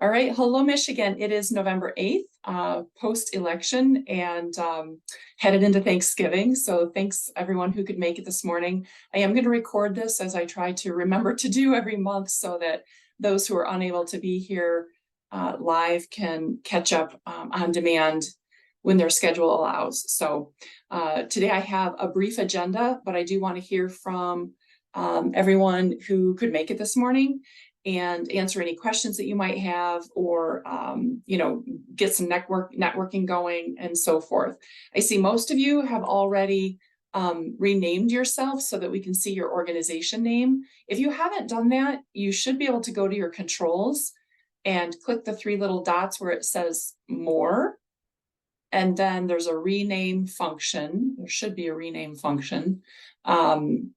All right. Hello, Michigan. It is November 8th, post-election and headed into Thanksgiving. So thanks everyone who could make it this morning. I am going to record this as I try to remember to do every month so that those who are unable to be here live can catch up on demand when their schedule allows. So today I have a brief agenda, but I do want to hear from everyone who could make it this morning and answer any questions that you might have, or get some networking going and so forth. I see most of you have already renamed yourself so that we can see your organization name. If you haven't done that, you should be able to go to your controls and click the three little dots where it says more. And then there's a rename function. There should be a rename function from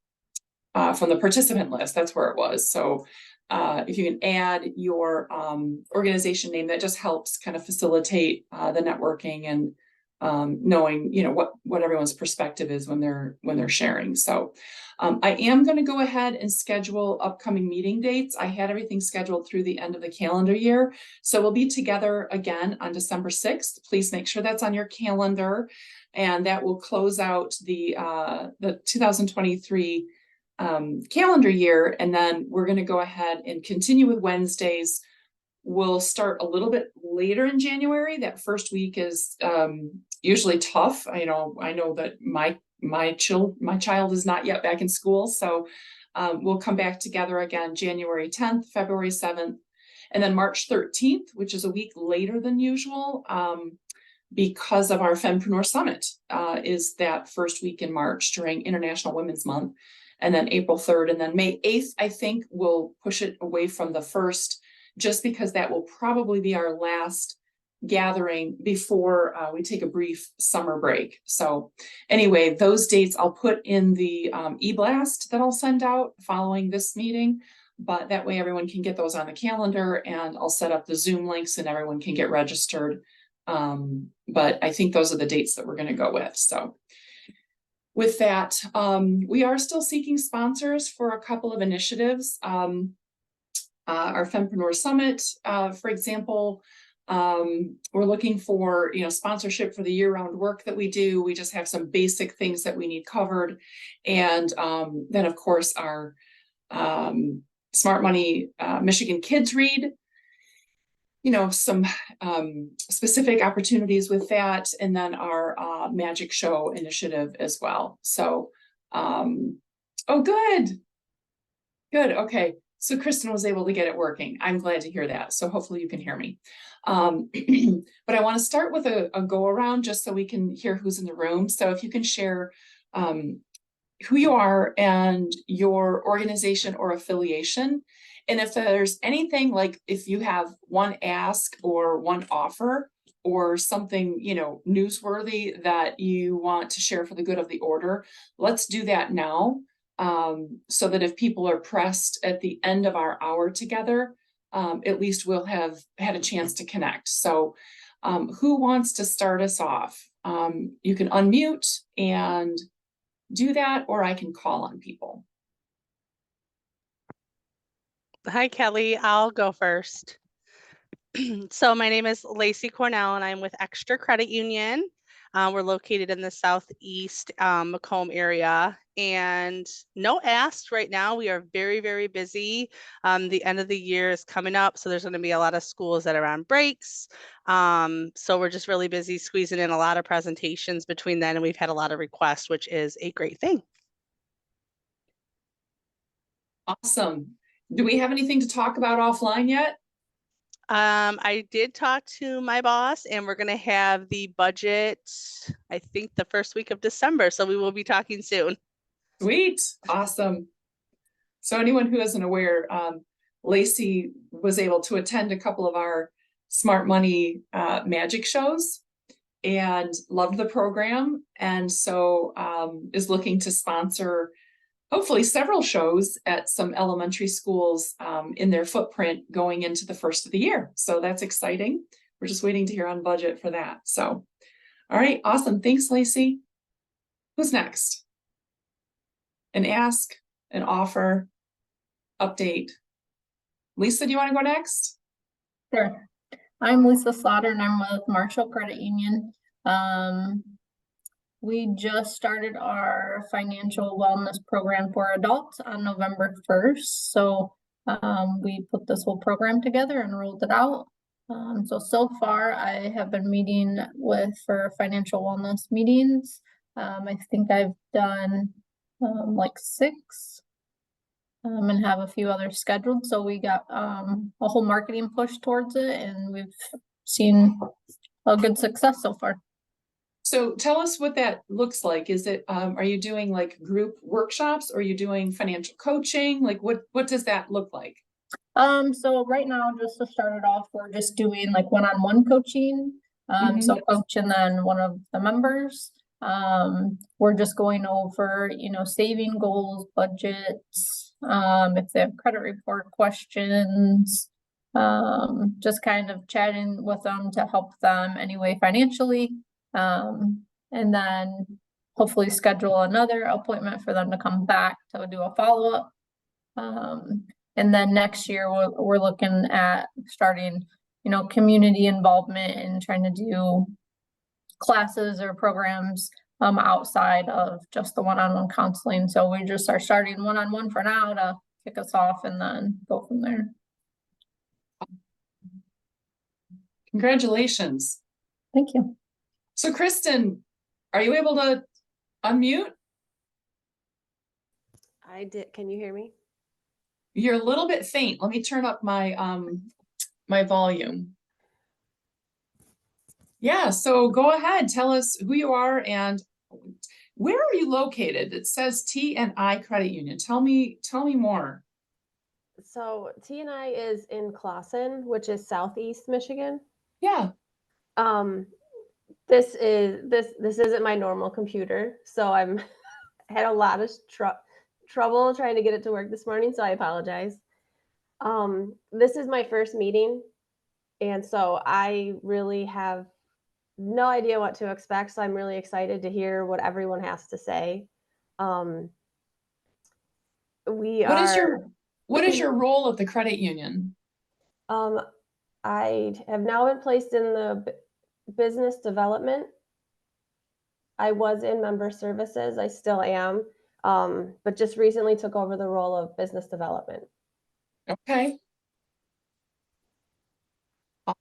the participant list. That's where it was. So if you can add your organization name, that just helps kind of facilitate the networking and knowing, what everyone's perspective is when they're sharing. So I am going to go ahead and schedule upcoming meeting dates. I had everything scheduled through the end of the calendar year. So we'll be together again on December 6th. Please make sure that's on your calendar, and that will close out the 2023 calendar year. And then we're going to go ahead and continue with Wednesdays. We'll start a little bit later in January. That first week is usually tough. I know that my child is not yet back in school. So we'll come back together again January 10th, February 7th, and then March 13th, which is a week later than usual, because of our Fempreneur Summit is that first week in March during International Women's Month. And then April 3rd, and then May 8th, I think we'll push it away from the 1st, just because that will probably be our last gathering before we take a brief summer break. So anyway, those dates I'll put in the e-blast that I'll send out following this meeting, but that way everyone can get those on the calendar, and I'll set up the Zoom links and everyone can get registered. But I think those are the dates that we're going to go with. So with that, we are still seeking sponsors for a couple of initiatives. Our Fempreneur Summit, for example, we're looking for sponsorship for the year-round work that we do. We just have some basic things that we need covered, and then of course our Smart Money Michigan Kids Read. Some specific opportunities with that, and then our Magic Show initiative as well. So, oh, good. Okay. So Kristen was able to get it working. I'm glad to hear that. So hopefully you can hear me. But I want to start with a go around just so we can hear who's in the room. So if you can share who you are and your organization or affiliation. And if there's anything, like if you have one ask or one offer or something, newsworthy that you want to share for the good of the order, let's do that now, so that if people are pressed at the end of our hour together, at least we'll have had a chance to connect. So who wants to start us off? You can unmute and do that, or I can call on people. Hi, Kelly. I'll go first. So my name is Lacey Cornell, and I'm with Extra Credit Union. We're located in the southeast Macomb area, and no asks right now. We are very, very busy. The end of the year is coming up, so there's going to be a lot of schools that are on breaks. So we're just really busy squeezing in a lot of presentations between then, and we've had a lot of requests, which is a great thing. Awesome. Do we have anything to talk about offline yet? I did talk to my boss, and we're going to have the budget, I think, the first week of December. So we will be talking soon. Sweet. Awesome. So anyone who isn't aware, Lacey was able to attend a couple of our Smart Money magic shows and loved the program. And so is looking to sponsor hopefully several shows at some elementary schools in their footprint going into the first of the year. So that's exciting. We're just waiting to hear on budget for that. So, all right, awesome. Thanks, Lacey. Who's next? An ask, an offer, update. Lisa, do you want to go next? Sure. I'm Lisa Slaughter and I'm with Marshall Credit Union. We just started our financial wellness program for adults on November 1st. So we put this whole program together and rolled it out. So far I have been meeting for financial wellness meetings. I think I've done like 6 and have a few others scheduled. So we got a whole marketing push towards it and we've seen a good success so far. So tell us what that looks like. Is it, are you doing like group workshops or are you doing financial coaching? Like what does that look like? So right now, just to start it off, we're just doing like one-on-one coaching. So coach and then one of the members. We're just going over, saving goals, budgets, if they have credit report questions, just kind of chatting with them to help them anyway financially. And then hopefully schedule another appointment for them to come back to do a follow-up. And then next year we're looking at starting, community involvement and trying to do classes or programs outside of just the one-on-one counseling. So we just are starting one-on-one for now to kick us off and then go from there. Congratulations. Thank you. So Kristen, are you able to unmute? I did. Can you hear me? You're a little bit faint. Let me turn up my my volume. Yeah, so go ahead, tell us who you are and where are you located? It says T&I Credit Union. Tell me more. So T&I is in Clawson, which is Southeast Michigan. Yeah. This isn't my normal computer, so I'm had a lot of trouble trying to get it to work this morning, so I apologize. This is my first meeting, and so I really have no idea what to expect, so I'm really excited to hear what everyone has to say. What is your role at the credit union? I have now been placed in the business development. I was in member services, I still am, but just recently took over the role of business development. Okay. Well,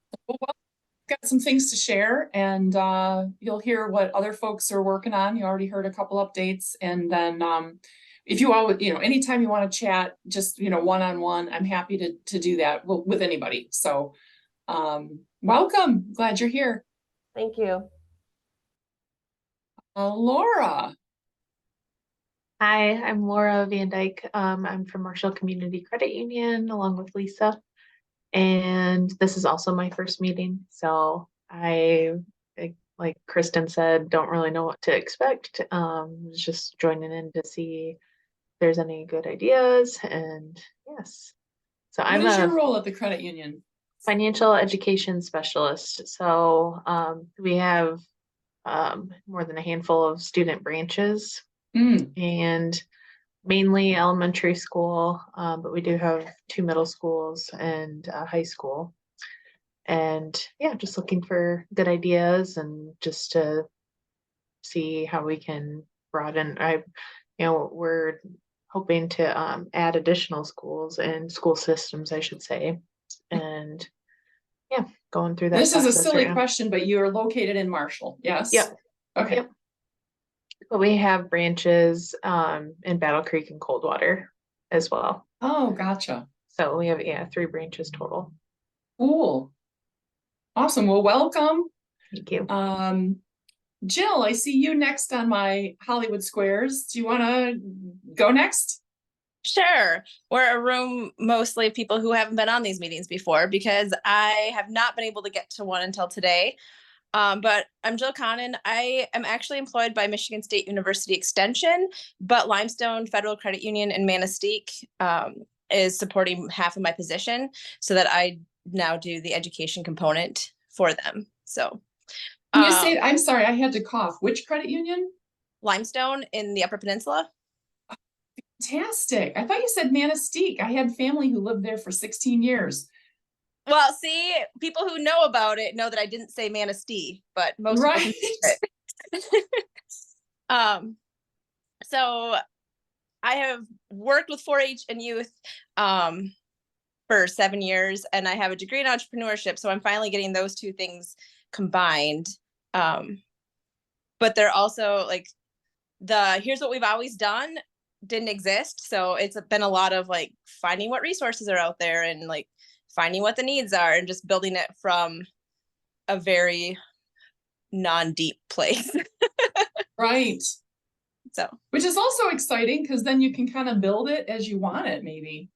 got some things to share and you'll hear what other folks are working on. You already heard a couple updates, and then if you all, anytime you want to chat, just, one-on-one, I'm happy to do that with anybody. So welcome, glad you're here. Thank you. Laura. Hi, I'm Laura Van Dyke. I'm from Marshall Community Credit Union along with Lisa. And this is also my first meeting. So I, like Kristen said, don't really know what to expect. Just joining in to see if there's any good ideas. And yes. So What is your role at the credit union? Financial education specialist. So we have more than a handful of student branches and mainly elementary school, but we do have 2 middle schools and a high school. And yeah, just looking for good ideas and just to see how we can broaden. We're hoping to add additional schools and school systems, I should say. And yeah, going through that. This is a silly question, but you are located in Marshall, yes? Yep. Okay. Yep. But we have branches in Battle Creek and Coldwater as well. Oh, gotcha. So we have 3 branches total. Cool. Awesome. Well, welcome. Thank you. Jill, I see you next on my Hollywood Squares. Do you want to go next? Sure. We're a room mostly of people who haven't been on these meetings before because I have not been able to get to one until today. But I'm Jill Connon. I am actually employed by Michigan State University Extension, but Limestone Federal Credit Union in Manistee is supporting half of my position so that I now do the education component for them. So Can you say, I'm sorry, I had to cough. Which credit union? Limestone in the Upper Peninsula. Fantastic. I thought you said Manistee. I had family who lived there for 16 years. Well, see, people who know about it know that I didn't say Manistee, but most people Right. can say it. So I have worked with 4-H and youth for 7 years, and I have a degree in entrepreneurship. So I'm finally getting those two things combined. But they're also like here's what we've always done didn't exist. So it's been a lot of like finding what resources are out there and like finding what the needs are and just building it from a very non-deep place. Right. So, which is also exciting because then you can kind of build it as you want it, maybe.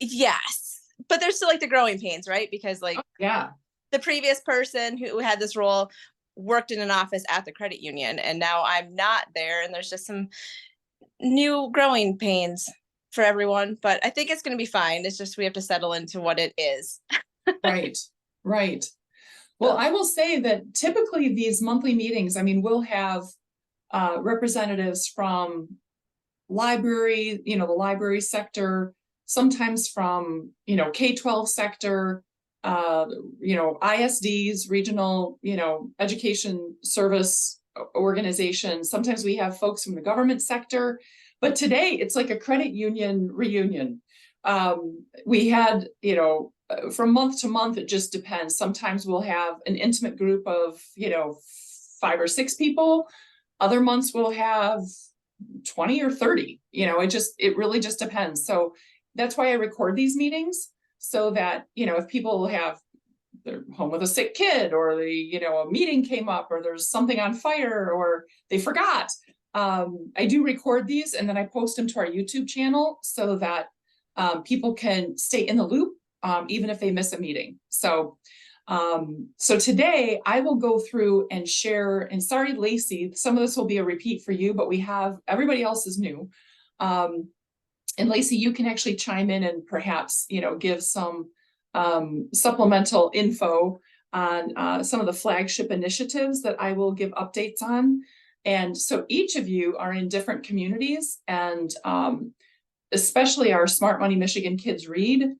yes, but there's still like the growing pains, right? Because like Yeah. the previous person who had this role worked in an office at the credit union, and now I'm not there, and there's just some new growing pains for everyone, but I think it's going to be fine. It's just we have to settle into what it is. Right. Right. Well, I will say that typically these monthly meetings, I mean, we'll have representatives from library, the library sector, sometimes from, K-12 sector, ISDs, regional, education service organizations. Sometimes we have folks from the government sector, but today it's like a credit union reunion. We had, from month to month, it just depends. Sometimes we'll have an intimate group of, 5 or 6 people. Other months we'll have 20 or 30, it really just depends. So that's why I record these meetings so that, if people they're home with a sick kid, or a meeting came up, or there's something on fire, or they forgot. I do record these and then I post them to our YouTube channel so that people can stay in the loop, even if they miss a meeting. So today I will go through and share, and sorry, Lacey, some of this will be a repeat for you, but everybody else is new. And Lacey, you can actually chime in and perhaps, give some supplemental info on some of the flagship initiatives that I will give updates on. And so each of you are in different communities, and especially our Smart Money Michigan Kids Read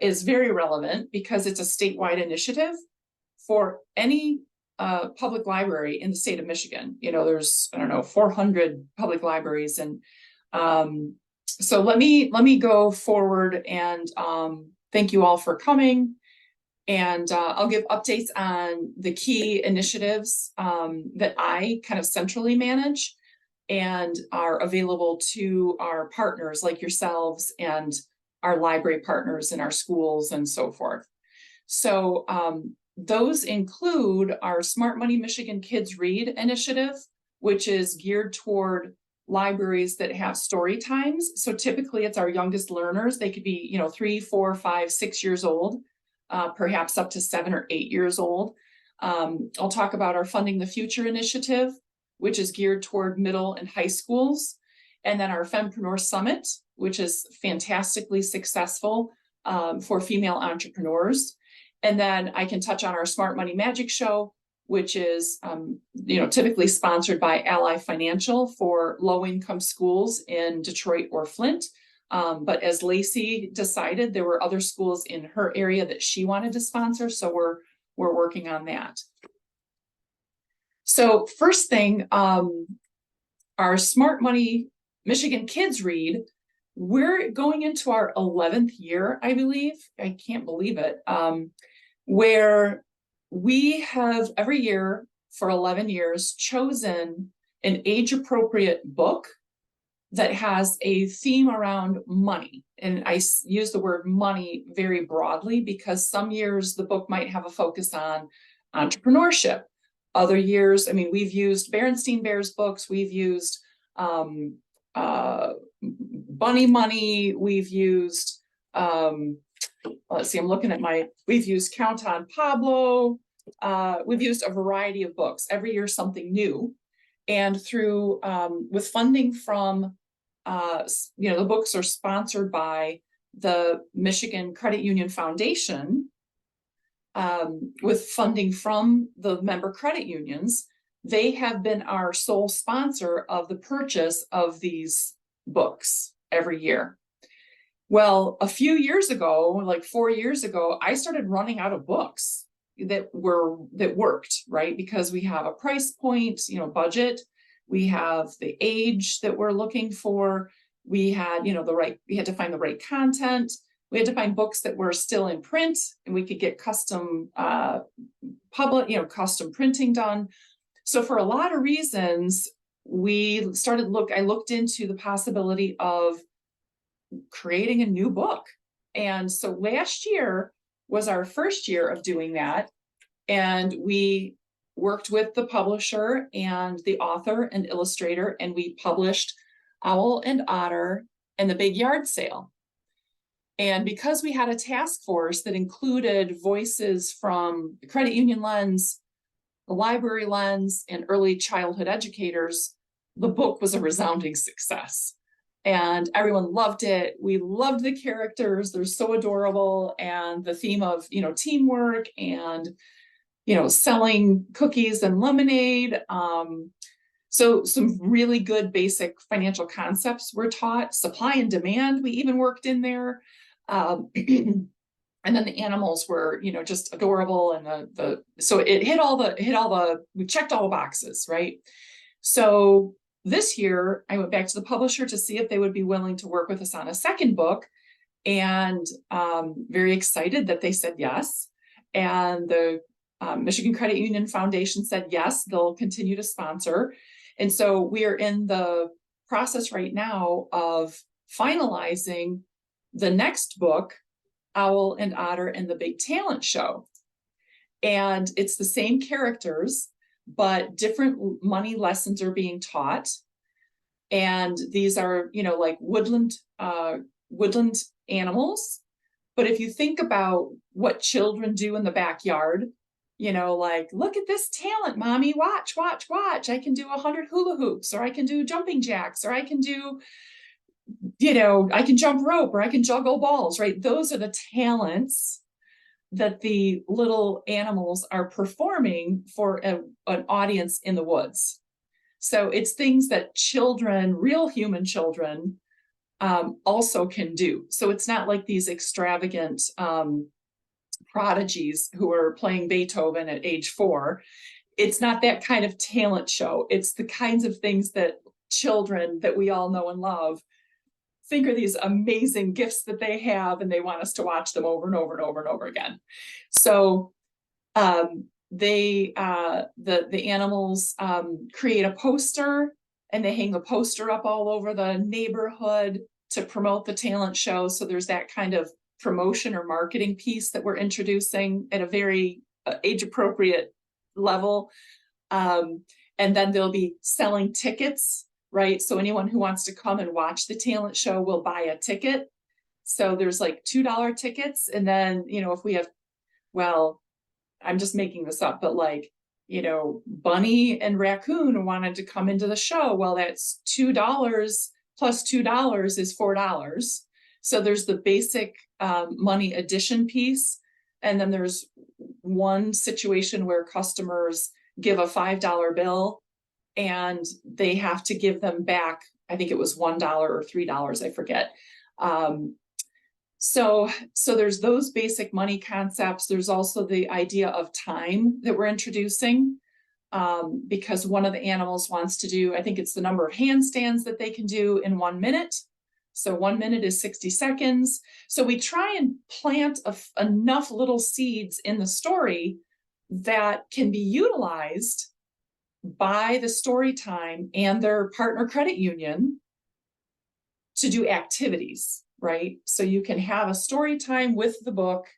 is very relevant because it's a statewide initiative for any public library in the state of Michigan. There's, 400 public libraries. And so let me go forward and thank you all for coming. And I'll give updates on the key initiatives that I kind of centrally manage and are available to our partners like yourselves and our library partners in our schools and so forth. So those include our Smart Money Michigan Kids Read initiative, which is geared toward libraries that have story times. So typically it's our youngest learners. They could be, 3, 4, 5, 6 years old, perhaps up to 7 or 8 years old. I'll talk about our Funding the Future initiative, which is geared toward middle and high schools. And then our Fempreneur Summit, which is fantastically successful for female entrepreneurs. And then I can touch on our Smart Money Magic Show, which is, typically sponsored by Ally Financial for low-income schools in Detroit or Flint. But as Lacey decided, there were other schools in her area that she wanted to sponsor, so we're working on that. So first thing, our Smart Money Michigan Kids Read, we're going into our 11th year, I believe. I can't believe it. Where we have every year for 11 years chosen an age-appropriate book that has a theme around money. And I use the word money very broadly because some years the book might have a focus on entrepreneurship. Other years, we've used Berenstein Bears books, we've used Bunny Money, we've used, let's see, we've used Count on Pablo, we've used a variety of books, every year something new. And through, with funding from, the books are sponsored by the Michigan Credit Union Foundation, with funding from the member credit unions. They have been our sole sponsor of the purchase of these books every year. Well, a few years ago, like 4 years ago, I started running out of books that worked, right? Because we have a price point, budget, we have the age that we're looking for, we had, we had to find the right content, we had to find books that were still in print, and we could get custom custom printing done. So for a lot of reasons, I looked into the possibility of creating a new book. And so last year was our first year of doing that. And we worked with the publisher and the author and illustrator, and we published Owl and Otter and the Big Yard Sale. And because we had a task force that included voices from the credit union lens, the library lens, and early childhood educators, the book was a resounding success. And everyone loved it. We loved the characters. They're so adorable. And the theme of, teamwork and, selling cookies and lemonade. So some really good basic financial concepts were taught. Supply and demand, we even worked in there. And then the animals were, just adorable. And so it we checked all the boxes, right? So this year, I went back to the publisher to see if they would be willing to work with us on a second book, and very excited that they said yes. And the Michigan Credit Union Foundation said yes, they'll continue to sponsor. And so we are in the process right now of finalizing the next book, Owl and Otter and the Big Talent Show. And it's the same characters, but different money lessons are being taught. And these are, like woodland animals. But if you think about what children do in the backyard, like, look at this talent, mommy, watch. I can do 100 hula hoops, or I can do jumping jacks, or I can do, I can jump rope, or I can juggle balls, right? Those are the talents that the little animals are performing for an audience in the woods. So it's things that children, real human children, also can do. So it's not like these extravagant prodigies who are playing Beethoven at age 4. It's not that kind of talent show. It's the kinds of things that children that we all know and love think are these amazing gifts that they have, and they want us to watch them over and over and over and over again. So the animals create a poster, and they hang the poster up all over the neighborhood to promote the talent show. So there's that kind of promotion or marketing piece that we're introducing at a very age appropriate level. And then they'll be selling tickets, right? So anyone who wants to come and watch the talent show will buy a ticket. So there's like $2 tickets. And then, if we have, well, I'm just making this up, but like, Bunny and Raccoon wanted to come into the show. Well, that's $2 plus $2 is $4. So there's the basic money addition piece. And then there's one situation where customers give a $5 bill, and they have to give them back, I think it was $1 or $3, I forget. So there's those basic money concepts. There's also the idea of time that we're introducing, because one of the animals wants to do, I think it's the number of handstands that they can do in 1 minute. So 1 minute is 60 seconds. So we try and plant enough little seeds in the story that can be utilized by the story time and their partner credit union to do activities, right? So you can have a story time with the book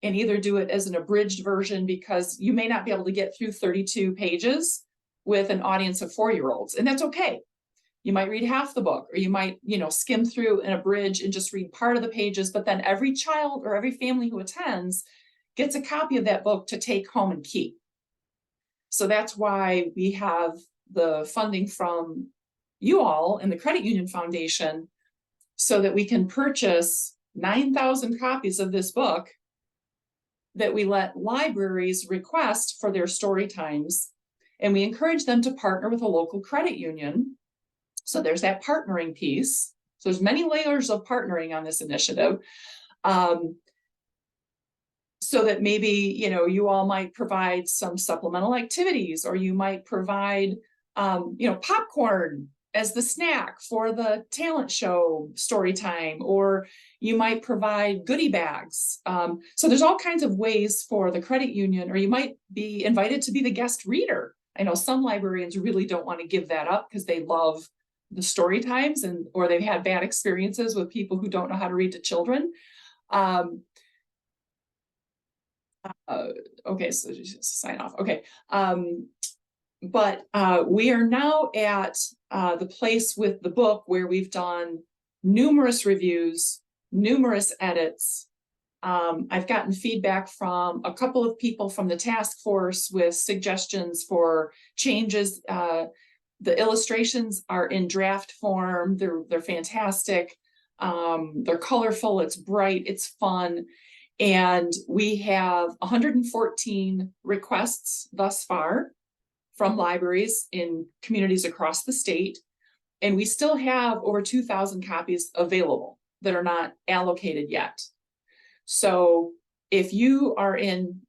and either do it as an abridged version, because you may not be able to get through 32 pages with an audience of 4-year-olds, and that's okay. You might read half the book, or you might, skim through an abridge and just read part of the pages, but then every child or every family who attends gets a copy of that book to take home and keep. So that's why we have the funding from you all in the Credit Union Foundation, so that we can purchase 9,000 copies of this book that we let libraries request for their story times. And we encourage them to partner with a local credit union. So there's that partnering piece. So there's many layers of partnering on this initiative. So that maybe, you all might provide some supplemental activities, or you might provide, popcorn as the snack for the talent show story time, or you might provide goodie bags. So there's all kinds of ways for the credit union, or you might be invited to be the guest reader. I know some librarians really don't want to give that up because they love the story times, or they've had bad experiences with people who don't know how to read to children. Okay, so just sign off. Okay. But we are now at the place with the book where we've done numerous reviews, numerous edits. I've gotten feedback from a couple of people from the task force with suggestions for changes. The illustrations are in draft form. They're fantastic. They're colorful, it's bright, it's fun. And we have 114 requests thus far from libraries in communities across the state. And we still have over 2,000 copies available that are not allocated yet. So if you are in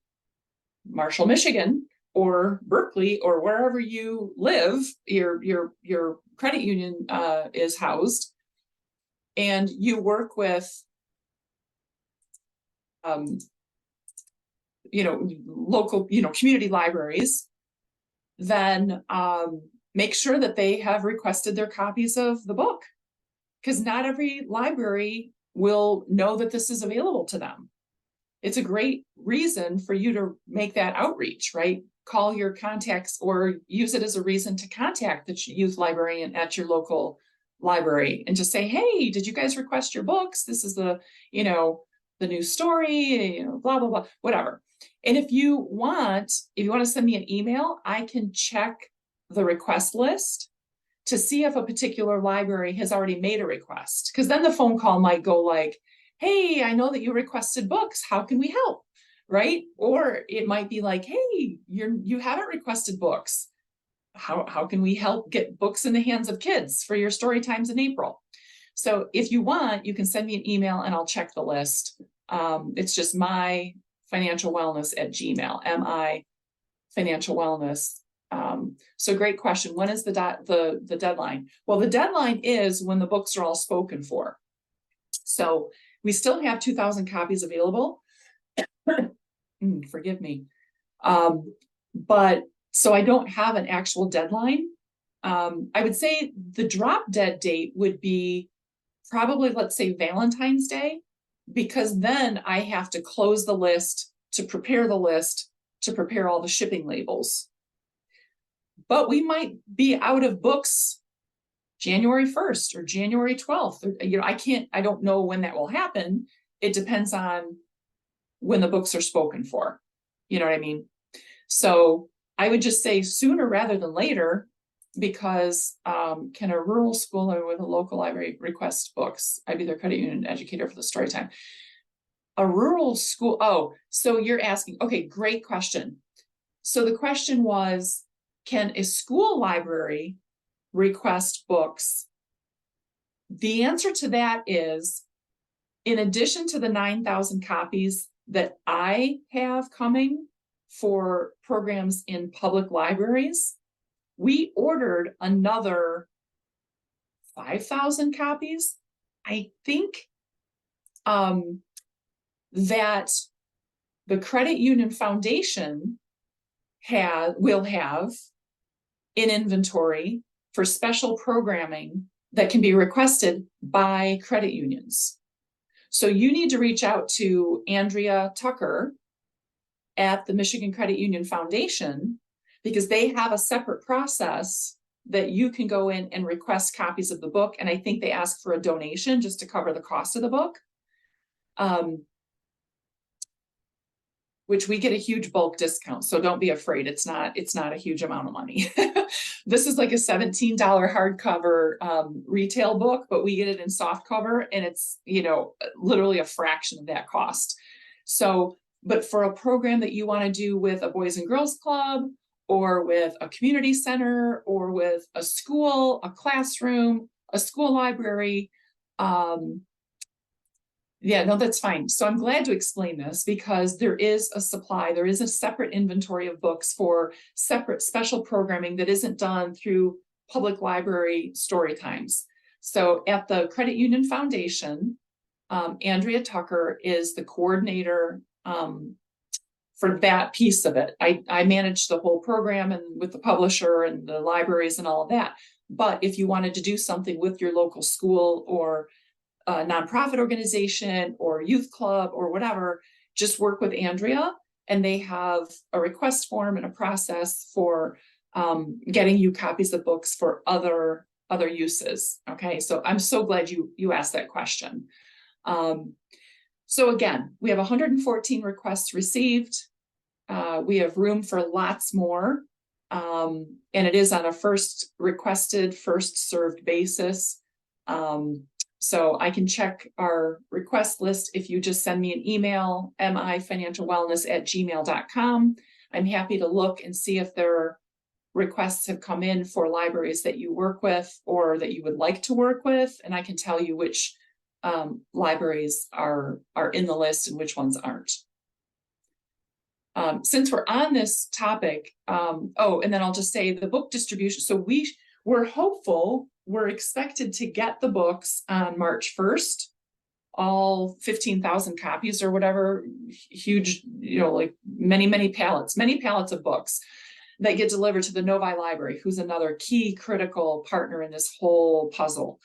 Marshall, Michigan, or Berkeley, or wherever you live, your credit union is housed, and you work with local, community libraries, then make sure that they have requested their copies of the book, because not every library will know that this is available to them. It's a great reason for you to make that outreach, right? Call your contacts or use it as a reason to contact the youth librarian at your local library and just say, hey, did you guys request your books? This is the new story, blah, blah, blah, whatever. And if you want to send me an email, I can check the request list to see if a particular library has already made a request. Because then the phone call might go like, hey, I know that you requested books. How can we help? Right? Or it might be like, hey, you haven't requested books. How can we help get books in the hands of kids for your story times in April? So if you want, you can send me an email and I'll check the list. It's just myfinancialwellness@gmail.com, MI financial wellness. So great question. When is the deadline? Well, the deadline is when the books are all spoken for. So we still have 2,000 copies available. Forgive me. But so I don't have an actual deadline. I would say the drop dead date would be probably, let's say, Valentine's Day, because then I have to close the list, to prepare the list, to prepare all the shipping labels. But we might be out of books January 1st or January 12th. I don't know when that will happen. It depends on when the books are spoken for. You know what I mean? So I would just say sooner rather than later, because can a rural school or with a local library request books? I'd be their credit union educator for the story time. A rural school, so you're asking, okay, great question. So the question was, can a school library request books? The answer to that is, in addition to the 9,000 copies that I have coming for programs in public libraries, we ordered another 5,000 copies. I think that the Credit Union Foundation will have in inventory for special programming that can be requested by credit unions. So you need to reach out to Andrea Tucker at the Michigan Credit Union Foundation, because they have a separate process that you can go in and request copies of the book. And I think they ask for a donation just to cover the cost of the book, which we get a huge bulk discount. So don't be afraid. It's not a huge amount of money. This is like a $17 hardcover retail book, but we get it in soft cover, and it's, literally a fraction of that cost. So, but for a program that you want to do with a Boys and Girls Club, or with a community center, or with a school, a classroom, a school library, Yeah, no, that's fine. So I'm glad to explain this because there is a supply, there is a separate inventory of books for separate special programming that isn't done through public library story times. So at the Credit Union Foundation, Andrea Tucker is the coordinator for that piece of it. I manage the whole program and with the publisher and the libraries and all of that. But if you wanted to do something with your local school or a nonprofit organization or youth club or whatever, just work with Andrea, and they have a request form and a process for getting you copies of books for other uses. Okay, so I'm so glad you asked that question. So again, we have 114 requests received. We have room for lots more. And it is on a first requested, first served basis. So I can check our request list if you just send me an email, mifinancialwellness@gmail.com. I'm happy to look and see if there requests have come in for libraries that you work with or that you would like to work with. And I can tell you which libraries are in the list and which ones aren't. Since we're on this topic, oh, and then I'll just say the book distribution. So we're hopeful, we're expected to get the books on March 1st, all 15,000 copies or whatever, huge, like many pallets of books that get delivered to the Novi Library, who's another key critical partner in this whole puzzle.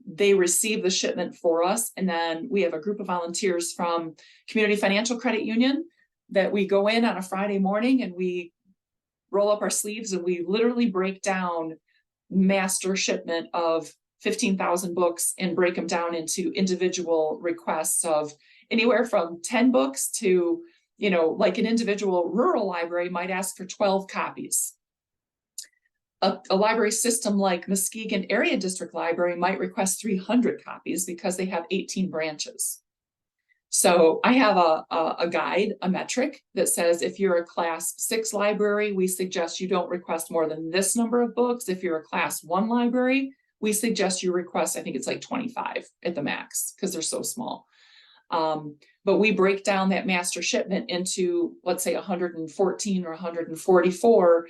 They receive the shipment for us, and then we have a group of volunteers from Community Financial Credit Union that we go in on a Friday morning and we roll up our sleeves and we literally break down master shipment of 15,000 books and break them down into individual requests of anywhere from 10 books to, like an individual rural library might ask for 12 copies. A library system like Muskegon Area District Library might request 300 copies because they have 18 branches. So I have a guide, a metric that says if you're a class 6 library, we suggest you don't request more than this number of books. If you're a class 1 library, we suggest you request, I think it's like 25 at the max because they're so small. But we break down that master shipment into, let's say, 114 or 144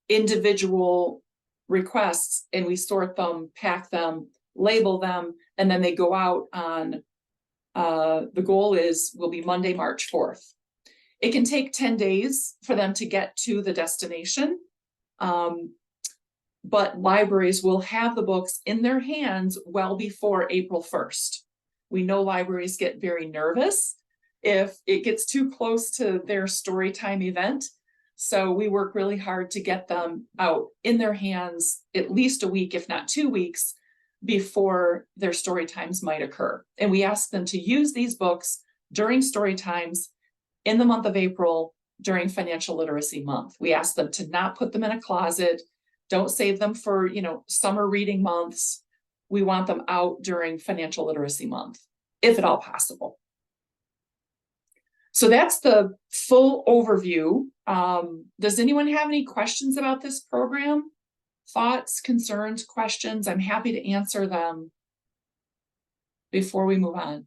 individual requests, and we sort them, pack them, label them, and then they go out on the goal will be Monday, March 4th. It can take 10 days for them to get to the destination. But libraries will have the books in their hands well before April 1st. We know libraries get very nervous if it gets too close to their story time event. So we work really hard to get them out in their hands at least a week, if not 2 weeks, before their story times might occur. And we ask them to use these books during story times in the month of April during Financial Literacy Month. We ask them to not put them in a closet. Don't save them for, summer reading months. We want them out during Financial Literacy Month, if at all possible. So that's the full overview. Does anyone have any questions about this program? Thoughts, concerns, questions? I'm happy to answer them before we move on.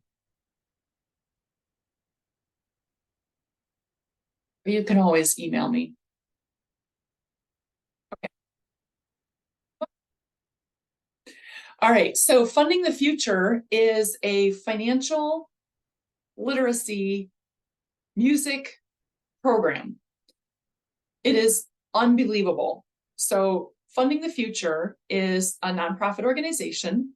You can always email me. Okay. All right, so Funding the Future is a financial literacy music program. It is unbelievable. So Funding the Future is a nonprofit organization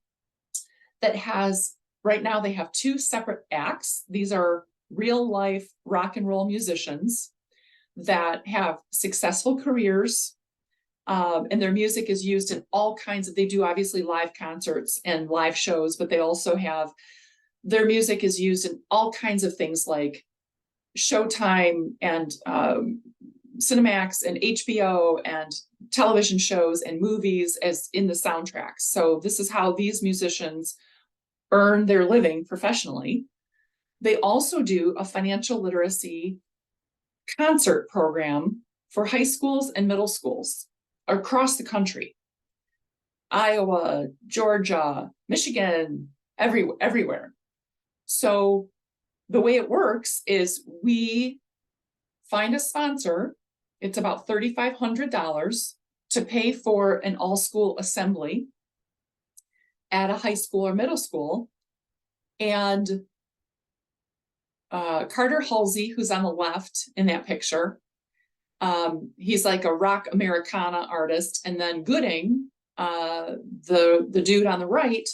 that has, right now they have 2 separate acts. These are real life rock and roll musicians that have successful careers, and their music is used in all kinds of, they do obviously live concerts and live shows, but they also have, their music is used in all kinds of things like Showtime and Cinemax and HBO and television shows and movies as in the soundtracks. So this is how these musicians earn their living professionally. They also do a financial literacy concert program for high schools and middle schools across the country. Iowa, Georgia, Michigan, everywhere. So the way it works is we find a sponsor. It's about $3,500 to pay for an all-school assembly at a high school or middle school. And Carter Halsey, who's on the left in that picture, he's like a rock Americana artist. And then Gooding, the dude on the right,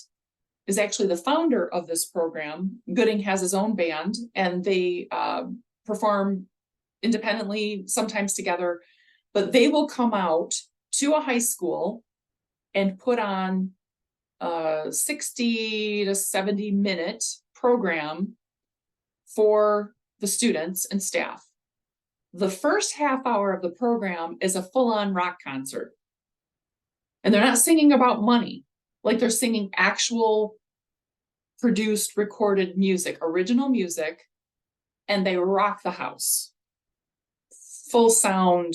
is actually the founder of this program. Gooding has his own band, and they perform independently, sometimes together, but they will come out to a high school and put on a 60 to 70 minute program for the students and staff. The first half hour of the program is a full-on rock concert. And they're not singing about money, like they're singing actual produced, recorded music, original music, and they rock the house. Full sound,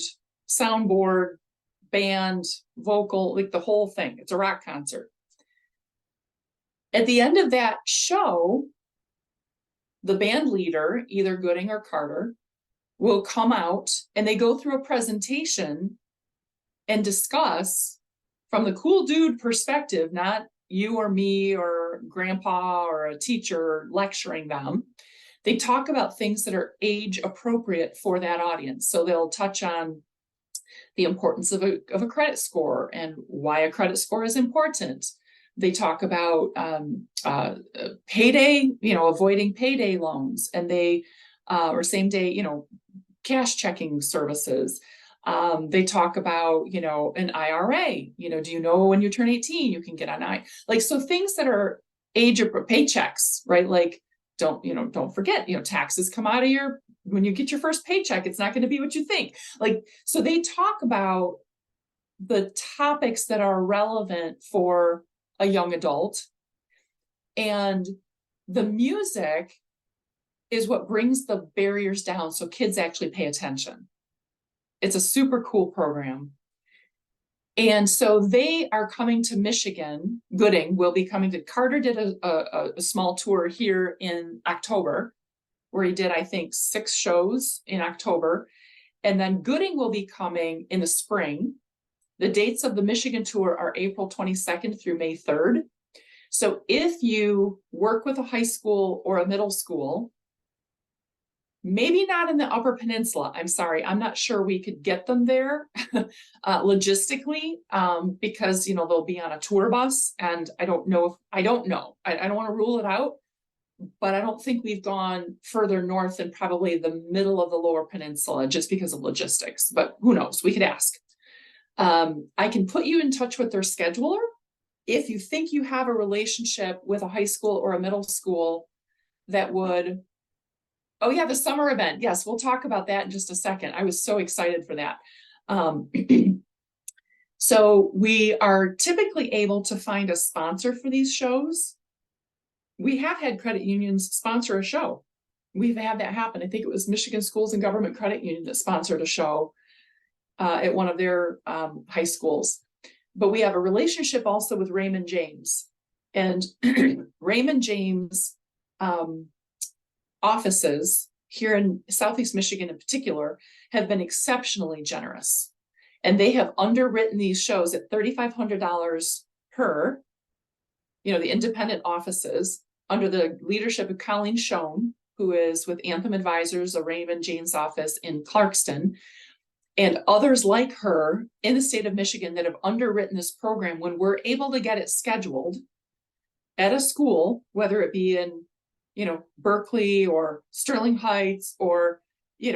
soundboard, band, vocal, like the whole thing. It's a rock concert. At the end of that show, the band leader, either Gooding or Carter, will come out and they go through a presentation and discuss from the cool dude perspective, not you or me or grandpa or a teacher lecturing them. They talk about things that are age appropriate for that audience. So they'll touch on the importance of a credit score and why a credit score is important. They talk about payday, avoiding payday loans, and they or same day, cash checking services. They talk about, an IRA, do you know when you turn 18, you can get an so things that are age of paychecks, right? Like, don't forget, taxes come out of when you get your first paycheck, it's not going to be what you think. So they talk about the topics that are relevant for a young adult, and the music is what brings the barriers down so kids actually pay attention. It's a super cool program. And so they are coming to Michigan. Gooding will be coming to, Carter did a small tour here in October, where he did, I think, 6 shows in October. And then Gooding will be coming in the spring. The dates of the Michigan tour are April 22nd through May 3rd. So if you work with a high school or a middle school, maybe not in the Upper Peninsula. I'm sorry, I'm not sure we could get them there logistically, because they'll be on a tour bus, and I don't know. I don't want to rule it out, but I don't think we've gone further north than probably the middle of the Lower Peninsula just because of logistics. But who knows? We could ask. I can put you in touch with their scheduler if you think you have a relationship with a high school or a middle school that would. Oh yeah, the summer event. Yes, we'll talk about that in just a second. I was so excited for that. So we are typically able to find a sponsor for these shows. We have had credit unions sponsor a show. We've had that happen. I think it was Michigan Schools and Government Credit Union that sponsored a show at one of their high schools. But we have a relationship also with Raymond James. And Raymond James offices here in Southeast Michigan in particular have been exceptionally generous. And they have underwritten these shows at $3,500 per, the independent offices under the leadership of Colleen Schoen, who is with Anthem Advisors, a Raymond James office in Clarkston, and others like her in the state of Michigan that have underwritten this program. When we're able to get it scheduled at a school, whether it be in Berkeley or Sterling Heights or,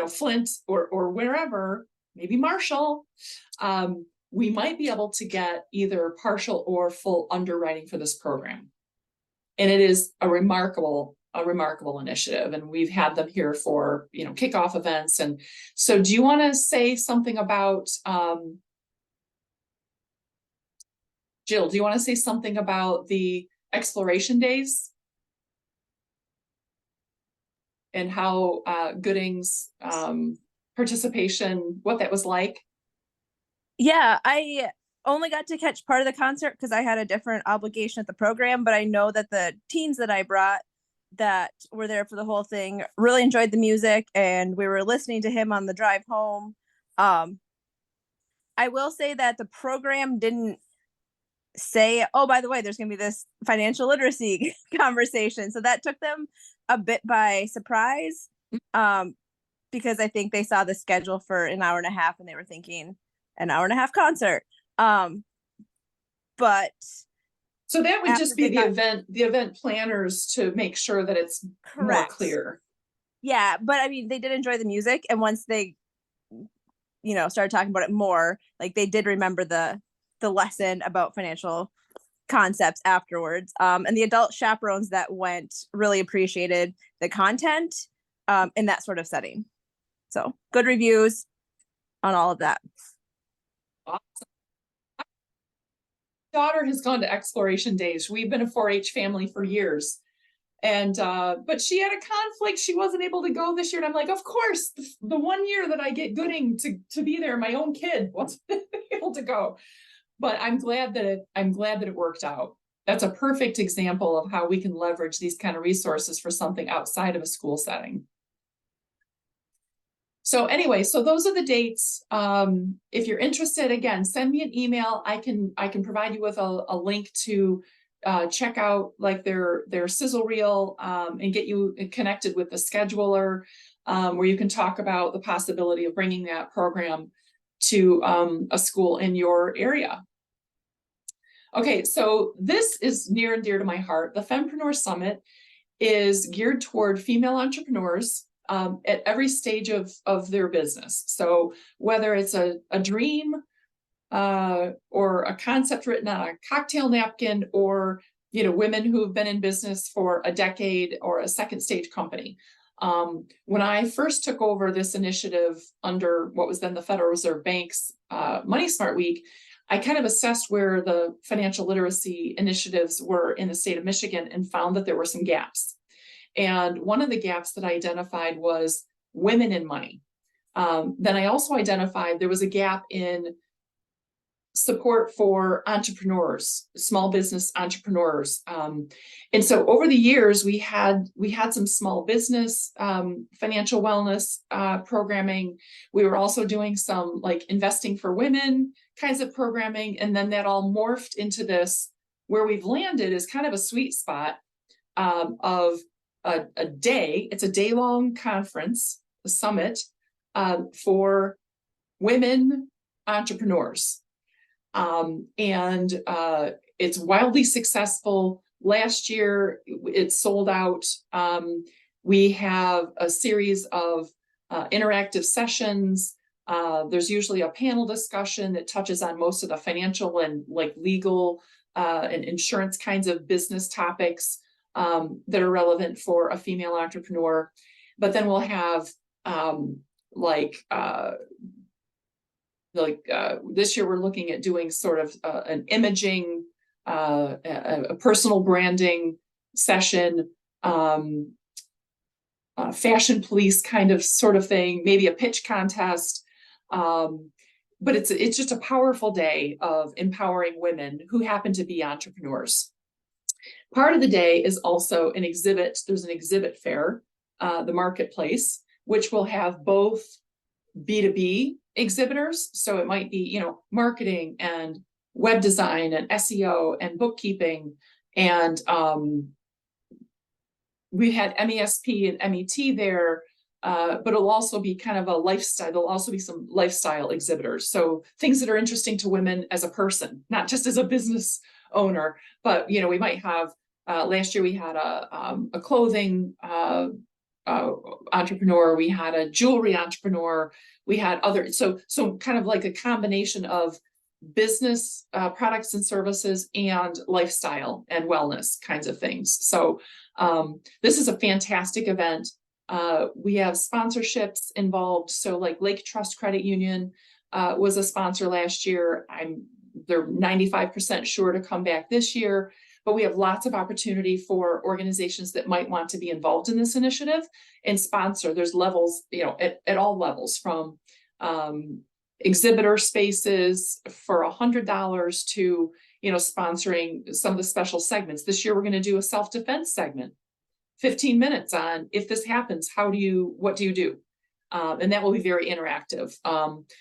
Flint or wherever, maybe Marshall, we might be able to get either partial or full underwriting for this program. And it is a remarkable initiative. And we've had them here for, kickoff events. And so do you want to say something about, Jill, do you want to say something about the exploration days? And how Gooding's participation, what that was like? Yeah, I only got to catch part of the concert because I had a different obligation at the program, but I know that the teens that I brought that were there for the whole thing really enjoyed the music, and we were listening to him on the drive home. I will say that the program didn't say, oh, by the way, there's going to be this financial literacy conversation. So that took them a bit by surprise, because I think they saw the schedule for an hour and a half and they were thinking an hour and a half concert. But so that would just be after the event planners to make sure that it's more correct. clear. Yeah, but I mean, they did enjoy the music, and once they, started talking about it more, like they did remember the lesson about financial concepts afterwards. And the adult chaperones that went really appreciated the content in that sort of setting. So good reviews on all of that. Awesome. My daughter has gone to exploration days. We've been a 4-H family for years. And but she had a conflict. She wasn't able to go this year. And I'm like, of course, the 1 year that I get Gooding to be there, my own kid wasn't able to go. But I'm glad that it worked out. That's a perfect example of how we can leverage these kind of resources for something outside of a school setting. So anyway, so those are the dates. If you're interested, again, send me an email. I can provide you with a link to check out like their sizzle reel and get you connected with the scheduler, where you can talk about the possibility of bringing that program to a school in your area. Okay, so this is near and dear to my heart. The Fempreneur Summit is geared toward female entrepreneurs at every stage of their business. So whether it's a dream or a concept written on a cocktail napkin, or women who have been in business for a decade, or a second stage company. When I first took over this initiative under what was then the Federal Reserve Bank's Money Smart Week, I kind of assessed where the financial literacy initiatives were in the state of Michigan and found that there were some gaps. And one of the gaps that I identified was women in money. Then I also identified there was a gap in support for entrepreneurs, small business entrepreneurs. And so over the years, we had some small business financial wellness programming. We were also doing some like investing for women kinds of programming. And then that all morphed into this, where we've landed is kind of a sweet spot of a day. It's a day-long conference, a summit for women entrepreneurs. It's wildly successful. Last year, it sold out. We have a series of interactive sessions. There's usually a panel discussion that touches on most of the financial and like legal and insurance kinds of business topics that are relevant for a female entrepreneur. But then we'll have this year we're looking at doing sort of an imaging, a personal branding session, fashion police kind of sort of thing, maybe a pitch contest. But it's just a powerful day of empowering women who happen to be entrepreneurs. Part of the day is also an exhibit. There's an exhibit fair, the marketplace, which will have both B2B exhibitors. So it might be, marketing and web design and SEO and bookkeeping. And we had MESP and MET there, but it'll also be kind of a lifestyle. There'll also be some lifestyle exhibitors. So things that are interesting to women as a person, not just as a business owner, but, we might have, last year we had a clothing entrepreneur, we had a jewelry entrepreneur, we had other, so kind of like a combination of business products and services and lifestyle and wellness kinds of things. So this is a fantastic event. We have sponsorships involved. So like Lake Trust Credit Union was a sponsor last year. They're 95% sure to come back this year. But we have lots of opportunity for organizations that might want to be involved in this initiative and sponsor. There's levels, at all levels, from exhibitor spaces for $100 to, sponsoring some of the special segments. This year, we're going to do a self-defense segment, 15 minutes on if this happens, what do you do? And that will be very interactive.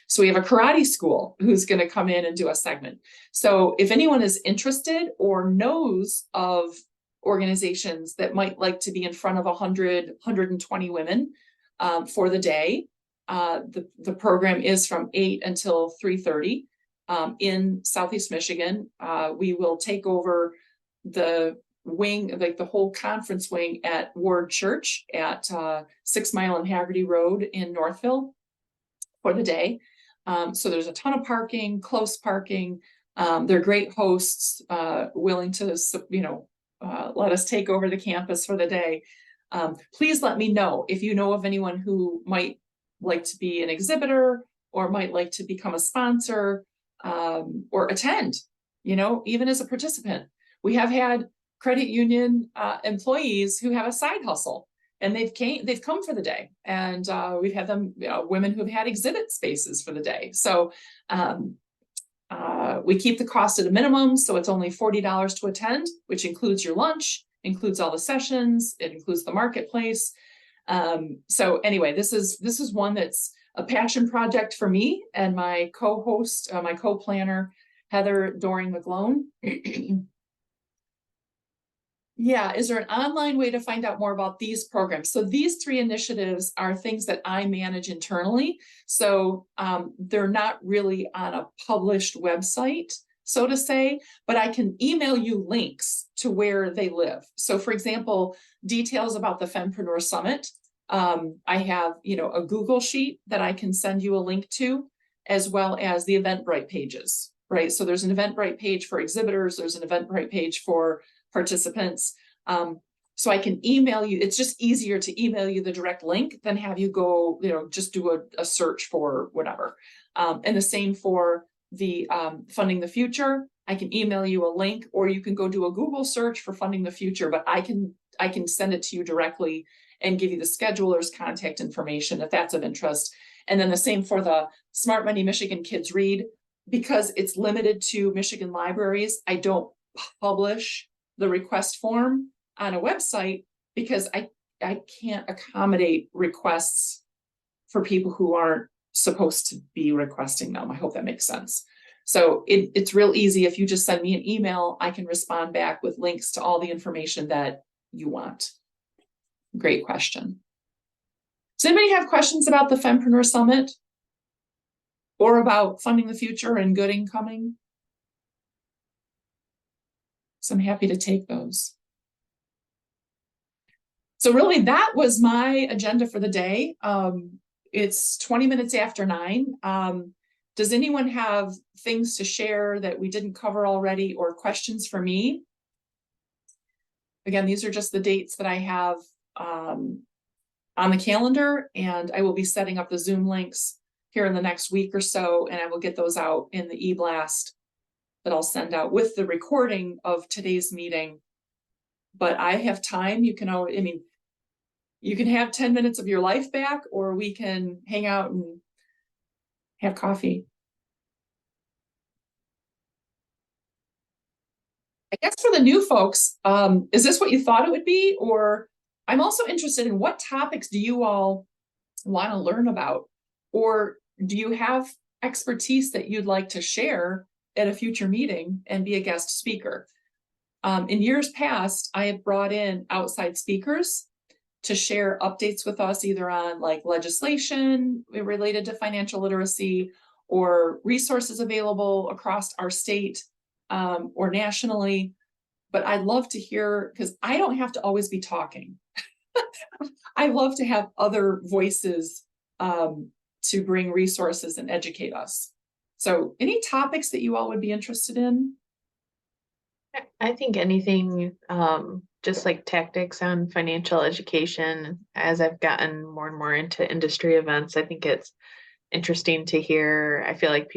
So we have a karate school who's going to come in and do a segment. So if anyone is interested or knows of organizations that might like to be in front of 100, 120 women for the day, the program is from 8 until 3:30 in Southeast Michigan. We will take over the wing, like the whole conference wing at Ward Church at 6 Mile and Haggerty Road in Northville for the day. So there's a ton of parking, close parking. They're great hosts, willing to, let us take over the campus for the day. Please let me know if you know of anyone who might like to be an exhibitor or might like to become a sponsor or attend, even as a participant. We have had credit union employees who have a side hustle and they've come for the day, and we've had them, women who've had exhibit spaces for the day. So we keep the cost at a minimum, so it's only $40 to attend, which includes your lunch, includes all the sessions, it includes the marketplace. So anyway, this is one that's a passion project for me and my co-host, my co-planner, Heather Doring McGlone. Yeah, is there an online way to find out more about these programs? So these 3 initiatives are things that I manage internally. So they're not really on a published website, so to say, but I can email you links to where they live. So for example, details about the Fempreneur Summit. I have, a Google sheet that I can send you a link to, as well as the Eventbrite pages, right? So there's an Eventbrite page for exhibitors. There's an Eventbrite page for participants. So I can email you. It's just easier to email you the direct link than have you go, just do a search for whatever. And the same for the Funding the Future. I can email you a link, or you can go do a Google search for Funding the Future, but I can send it to you directly and give you the scheduler's contact information if that's of interest. And then the same for the Smart Money Michigan Kids Read. Because it's limited to Michigan libraries, I don't publish the request form on a website because I can't accommodate requests for people who aren't supposed to be requesting them. I hope that makes sense. So it's real easy. If you just send me an email, I can respond back with links to all the information that you want. Great question. Does anybody have questions about the Fempreneur Summit or about Funding the Future and Good Incoming? So I'm happy to take those. So really that was my agenda for the day. It's 20 minutes after 9. Does anyone have things to share that we didn't cover already or questions for me? Again, these are just the dates that I have on the calendar, and I will be setting up the Zoom links here in the next week or so, and I will get those out in the e-blast that I'll send out with the recording of today's meeting. But I have time. You can have 10 minutes of your life back, or we can hang out and have coffee. I guess for the new folks, is this what you thought it would be? Or I'm also interested in what topics do you all want to learn about? Or do you have expertise that you'd like to share at a future meeting and be a guest speaker? In years past, I have brought in outside speakers to share updates with us, either on like legislation related to financial literacy or resources available across our state or nationally. But I'd love to hear, because I don't have to always be talking. I love to have other voices to bring resources and educate us. So any topics that you all would be interested in? I think anything, just like tactics on financial education. As I've gotten more and more into industry events, I think it's interesting to hear. I feel like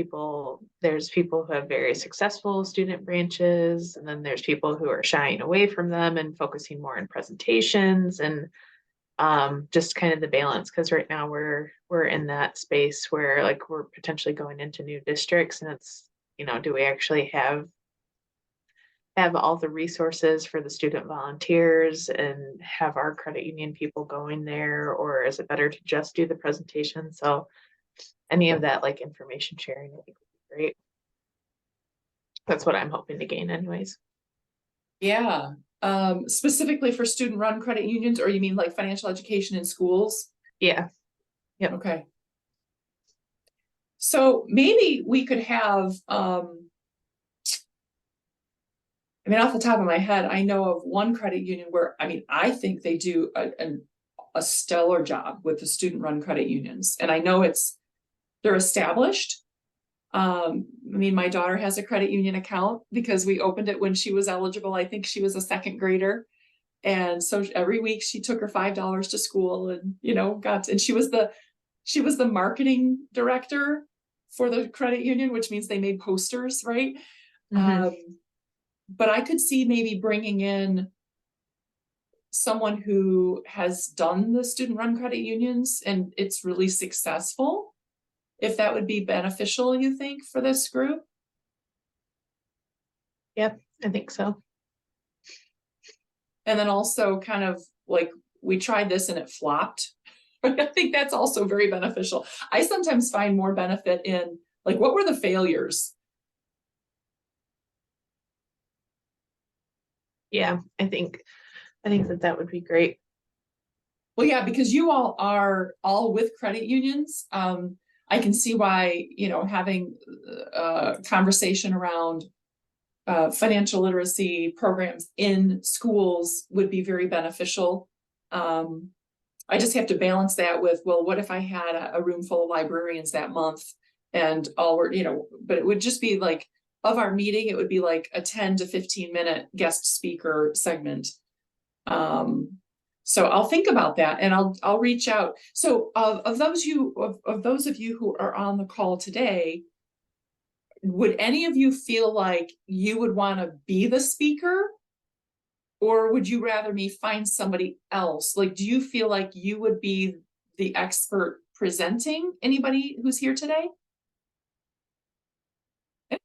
there's people who have very successful student branches, and then there's people who are shying away from them and focusing more on presentations. And just kind of the balance, because right now we're in that space where like we're potentially going into new districts, and it's, do we actually have all the resources for the student volunteers and have our credit union people going there, or is it better to just do the presentation? So any of that like information sharing, I think would be great. That's what I'm hoping to gain anyways. Yeah, specifically for student-run credit unions, or you mean like financial education in schools? Yeah. Yep. Okay. So maybe we could have, I mean, off the top of my head, I know of one credit union where, I mean, I think they do a stellar job with the student-run credit unions. And I know they're established. I mean, my daughter has a credit union account because we opened it when she was eligible. I think she was a second grader. And so every week she took her $5 to school and, and she was the marketing director for the credit union, which means they made posters, right? Mm-hmm. But I could see maybe bringing in someone who has done the student-run credit unions and it's really successful, if that would be beneficial, you think, for this group? Yep, I think so. And then also kind of like, we tried this and it flopped. I think that's also very beneficial. I sometimes find more benefit in like, what were the failures? Yeah, I think that would be great. Well, yeah, because you all are all with credit unions. I can see why, having a conversation around financial literacy programs in schools would be very beneficial. I just have to balance that with, well, what if I had a room full of librarians that month and all were, but it would just be like, of our meeting, it would be like a 10 to 15 minute guest speaker segment. So I'll think about that and I'll reach out. So of those of you who are on the call today, would any of you feel like you would want to be the speaker? Or would you rather me find somebody else? Like, do you feel like you would be the expert presenting? Anybody who's here today? I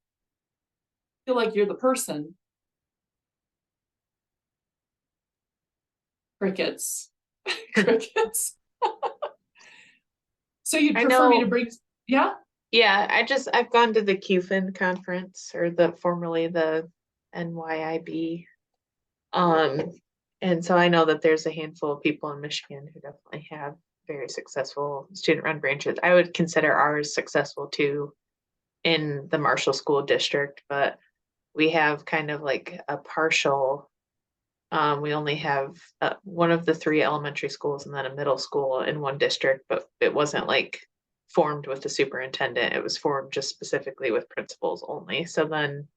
feel like you're the person. Crickets. Crickets. So you'd prefer me to bring, yeah? Yeah, I've gone to the QFIN conference, or formerly the NYIB. And so I know that there's a handful of people in Michigan who definitely have very successful student-run branches. I would consider ours successful too in the Marshall School District, but we have kind of like a partial, we only have one of the 3 elementary schools and then a middle school in one district, but it wasn't like formed with the superintendent. It was formed just specifically with principals only. So then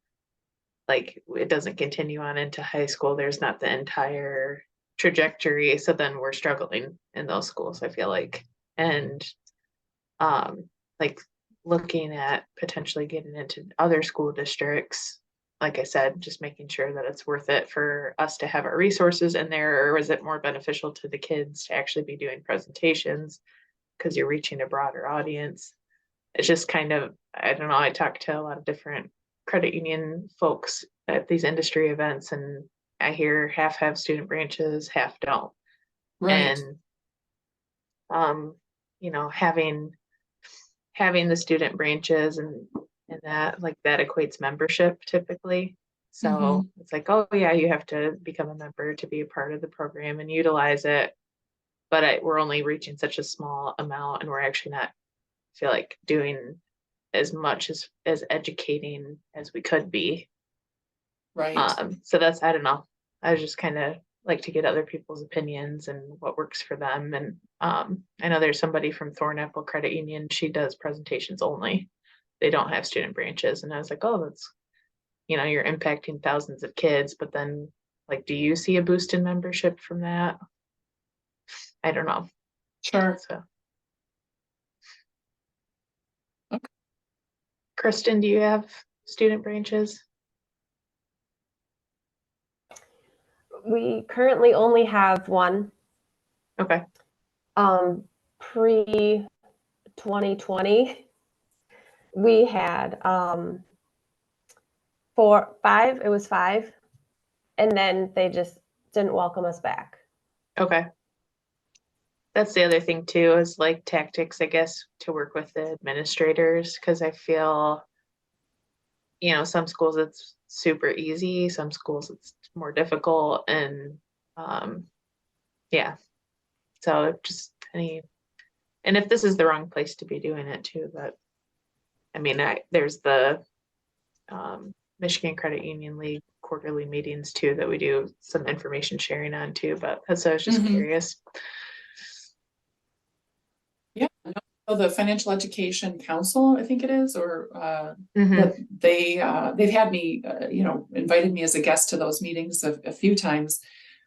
like it doesn't continue on into high school. There's not the entire trajectory. So then we're struggling in those schools, I feel like. And like looking at potentially getting into other school districts, like I said, just making sure that it's worth it for us to have our resources in there, or is it more beneficial to the kids to actually be doing presentations because you're reaching a broader audience? It's just kind of, I don't know, I talked to a lot of different credit union folks at these industry events, and I hear half have student branches, half don't. Right. And having the student branches and that, like, that equates membership typically. So it's like, oh yeah, you have to become a member to be a part of the program and utilize it. But we're only reaching such a small amount, and we're actually not, feel like, doing as much as educating as we could be. Right. So that's, I don't know. I just kind of like to get other people's opinions and what works for them. And I know there's somebody from Thornapple Credit Union. She does presentations only. They don't have student branches. And I was like, oh, that's, you're impacting thousands of kids, but then like, do you see a boost in membership from that? I don't know. Sure. So. Okay. Kristen, do you have student branches? We currently only have one. Okay. Pre 2020, we had it was 5, and then they just didn't welcome us back. Okay. That's the other thing too, is like tactics, I guess, to work with the administrators, because I feel, some schools it's super easy, some schools it's more difficult, and yeah. So just and if this is the wrong place to be doing it too, but I mean, there's the Michigan Credit Union League quarterly meetings too that we do some information sharing on too, but so I was just curious. Yeah, no, the Financial Education Council, I think it is, or Mhm. that they've had me, invited me as a guest to those meetings a few times.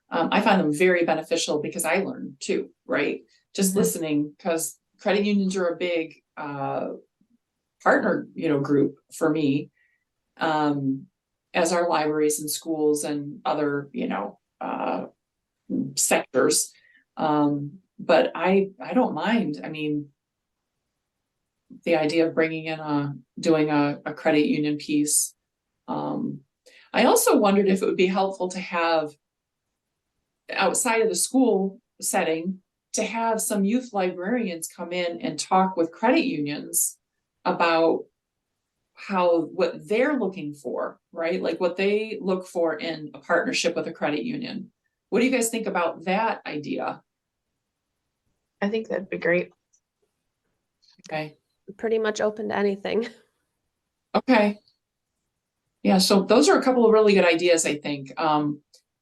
I find them very beneficial because I learn too, right? Just listening, because credit unions are a big partner, group for me, as our libraries and schools and other, sectors. But I don't mind. I mean, the idea of bringing in doing a credit union piece. I also wondered if it would be helpful to have, outside of the school setting, to have some youth librarians come in and talk with credit unions about what they're looking for, right? Like what they look for in a partnership with a credit union. What do you guys think about that idea? I think that'd be great. Okay. Pretty much open to anything. Okay. Yeah, so those are a couple of really good ideas, I think.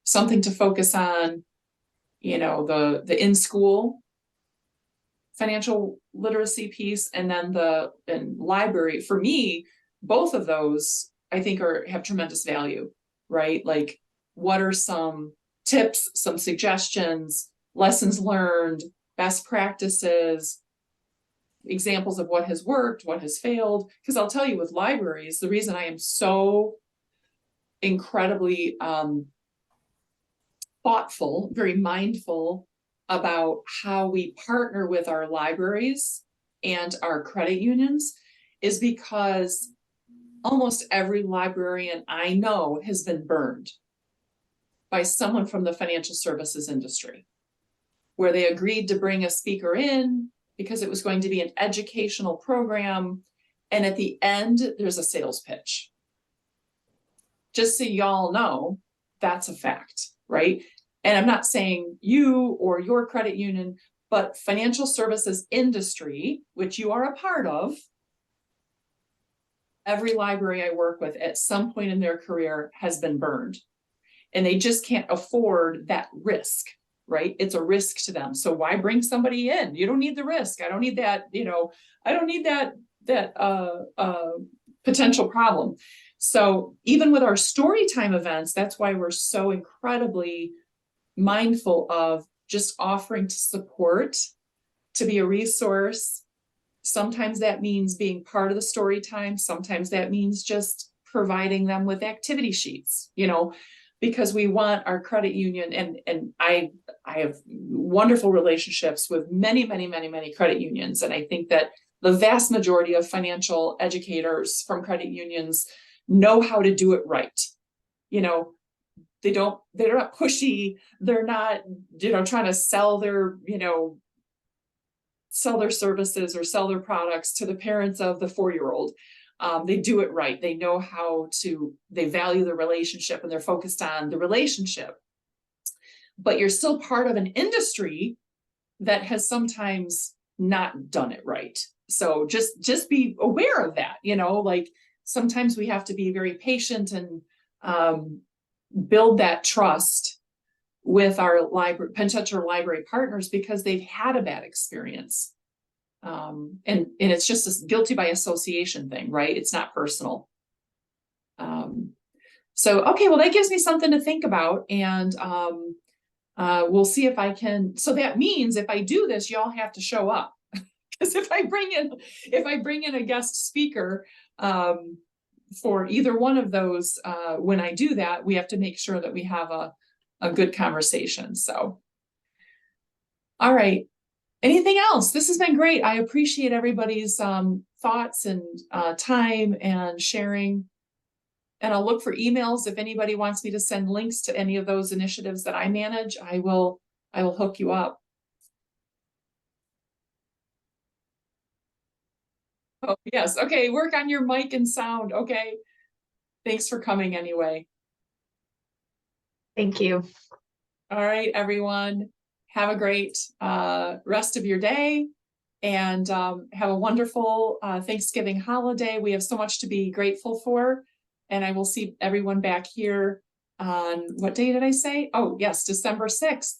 Something to focus on, the in-school financial literacy piece, and then the library. For me, both of those I think have tremendous value, right? Like, what are some tips, some suggestions, lessons learned, best practices, examples of what has worked, what has failed? Because I'll tell you, with libraries, the reason I am so incredibly thoughtful, very mindful about how we partner with our libraries and our credit unions is because almost every librarian I know has been burned by someone from the financial services industry, where they agreed to bring a speaker in because it was going to be an educational program, and at the end, there's a sales pitch. Just so y'all know, that's a fact, right? And I'm not saying you or your credit union, but financial services industry, which you are a part of, every library I work with at some point in their career has been burned. And they just can't afford that risk, right? It's a risk to them. So why bring somebody in? You don't need the risk. I don't need that, I don't need that potential problem. So even with our story time events, that's why we're so incredibly mindful of just offering to support, to be a resource. Sometimes that means being part of the story time. Sometimes that means just providing them with activity sheets, because we want our credit union, and I have wonderful relationships with many, many, many, many credit unions. And I think that the vast majority of financial educators from credit unions know how to do it right. They're not pushy. They're not, trying to sell their services or sell their products to the parents of the 4-year-old. They do it right. They know they value the relationship, and they're focused on the relationship. But you're still part of an industry that has sometimes not done it right. So just be aware of that, like sometimes we have to be very patient and build that trust with our potential library partners, because they've had a bad experience. And it's just a guilty by association thing, right? It's not personal. So, okay, well, that gives me something to think about, and we'll see if I can. So that means if I do this, y'all have to show up, because if I bring in a guest speaker for either one of those, when I do that, we have to make sure that we have a good conversation. So All right. Anything else? This has been great. I appreciate everybody's thoughts and time and sharing. And I'll look for emails if anybody wants me to send links to any of those initiatives that I manage. I will hook you up. Oh, yes. Okay. Work on your mic and sound. Okay. Thanks for coming anyway. Thank you. All right, everyone. Have a great rest of your day and have a wonderful Thanksgiving holiday. We have so much to be grateful for. And I will see everyone back here on what day did I say? Oh, yes, December 6th.